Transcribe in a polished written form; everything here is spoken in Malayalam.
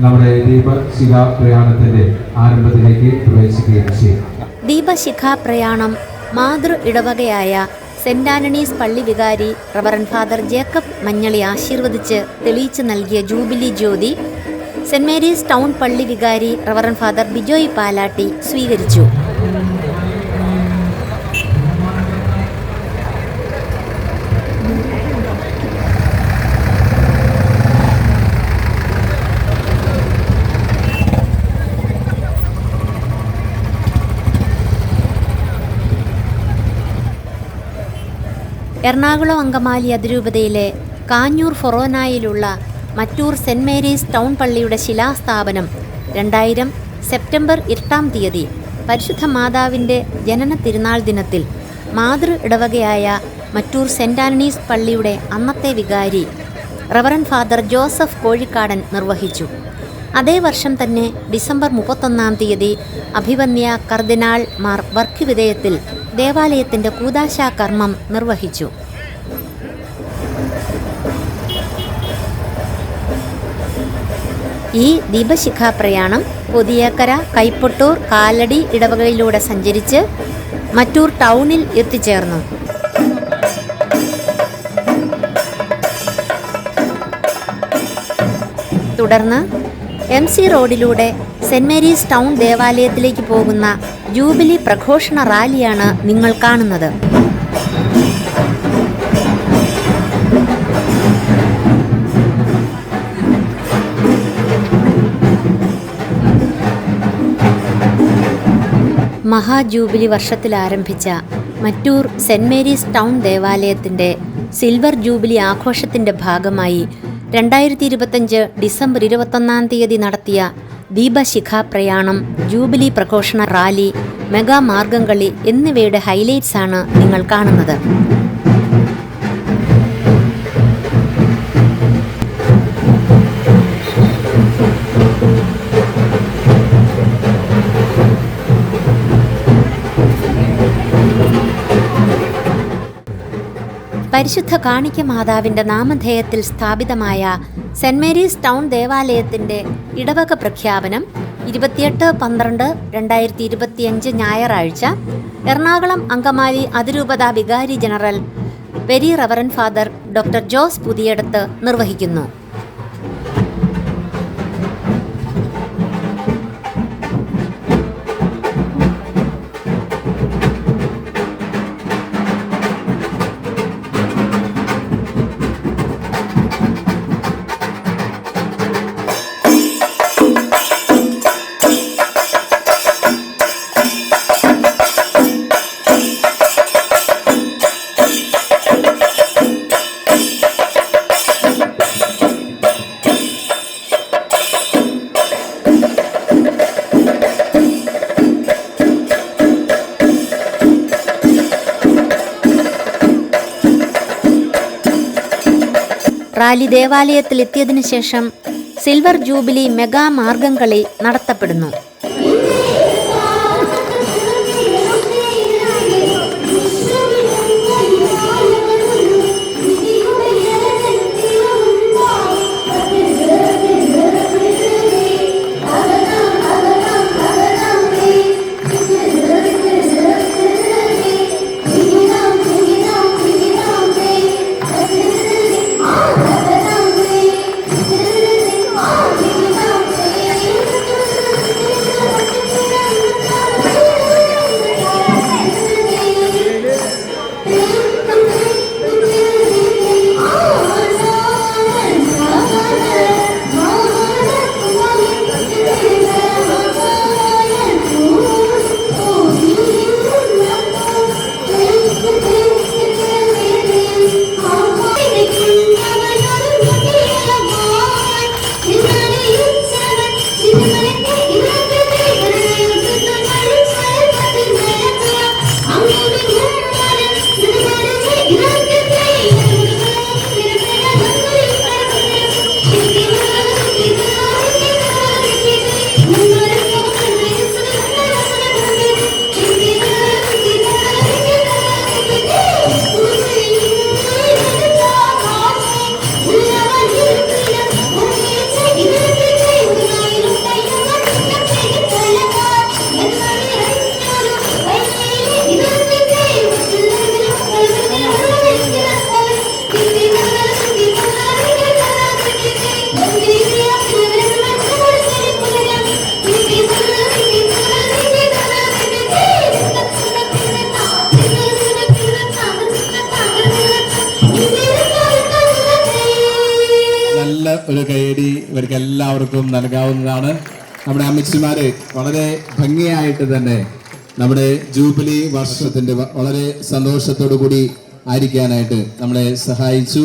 നമ്മുടെ ദീപശിഖാ പ്രയാണത്തിന്റെ ആരംഭത്തിലേക്ക് പ്രവേശിക്കുകയും ചെയ്യും. ദീപശിഖാ പ്രയാണം മാതൃ ഇടവകയായ സെന്റ് ആന്റണീസ് പള്ളി വികാരി റവറൻ ഫാദർ ജേക്കബ് മഞ്ഞളി ആശീർവദിച്ച് തെളിയിച്ചു നൽകിയ ജൂബിലി ജ്യോതി സെന്റ് മേരീസ് ടൗൺ പള്ളി വികാരി റവറൻ ഫാദർ ബിജോയ് പാലാട്ടി സ്വീകരിച്ചു. എറണാകുളം അങ്കമാലി അതിരൂപതയിലെ കാഞ്ഞൂർ ഫൊറോനായിലുള്ള മറ്റൂർ സെന്റ് മേരീസ് ടൗൺ പള്ളിയുടെ ശിലാസ്ഥാപനം 2000 സെപ്റ്റംബർ 8 പരിശുദ്ധ മാതാവിൻ്റെ ജനന തിരുനാൾ ദിനത്തിൽ മാതൃ ഇടവകയായ മറ്റൂർ സെന്റ് ആന്റണീസ് പള്ളിയുടെ അന്നത്തെ വികാരി റവറൻ ഫാദർ ജോസഫ് കോഴിക്കാടൻ നിർവഹിച്ചു. അതേ വർഷം തന്നെ ഡിസംബർ 31 അഭിവന്യ കർദിനാൾ മാർ വർക്കിവിധേയത്തിൽ ദേവാലയത്തിൻ്റെ കൂദാശാ കർമ്മം നിർവഹിച്ചു. ഈ ദീപശിഖാ പ്രയാണം പൊതിയേക്കര, കൈപ്പൊട്ടൂർ, കാലടി ഇടവകയിലൂടെ സഞ്ചരിച്ച് മറ്റൂർ ടൗണിൽ എത്തിച്ചേർന്നു. തുടർന്ന് MC റോഡിലൂടെ സെന്റ് മേരീസ് ടൗൺ ദേവാലയത്തിലേക്ക് പോകുന്ന ജൂബിലി പ്രഘോഷണ റാലിയാണ് നിങ്ങൾ കാണുന്നത്. മഹാജൂബിലി വർഷത്തിൽ ആരംഭിച്ച മറ്റൂർ സെന്റ് മേരീസ് ടൗൺ ദേവാലയത്തിൻ്റെ സിൽവർ ജൂബിലി ആഘോഷത്തിൻ്റെ ഭാഗമായി 2025 ഡിസംബർ 21 നടത്തിയ ദീപശിഖാ പ്രയാണം, ജൂബിലി പ്രഘോഷണ റാലി, മെഗാ മാർഗംകളി എന്നിവയുടെ ഹൈലൈറ്റ്സാണ് നിങ്ങൾ കാണുന്നത്. പരിശുദ്ധ കാണിക്ക മാതാവിൻ്റെ നാമധേയത്തിൽ സ്ഥാപിതമായ സെന്റ് മേരീസ് ടൗൺ ദേവാലയത്തിൻ്റെ ഇടവക പ്രഖ്യാപനം 28/12/2025 ഞായറാഴ്ച എറണാകുളം അങ്കമാലി അതിരൂപത വികാരി general very reverend father doctor Jose Puthiyadath നിർവഹിക്കുന്നു. റാലി ദേവാലയത്തിലെത്തിയതിനു ശേഷം സിൽവർ ജൂബിലി മെഗാ മാർഗംകളി നടത്തപ്പെടുന്നു. ഒരു കൈയടി ഇവർക്ക് എല്ലാവർക്കും നൽകാവുന്നതാണ്. നമ്മുടെ അമ്മച്ചിമാര് വളരെ ഭംഗിയായിട്ട് തന്നെ നമ്മുടെ ജൂബിലി വർഷത്തിന്റെ വളരെ സന്തോഷത്തോടു കൂടി ആയിരിക്കാനായിട്ട് നമ്മളെ സഹായിച്ചു.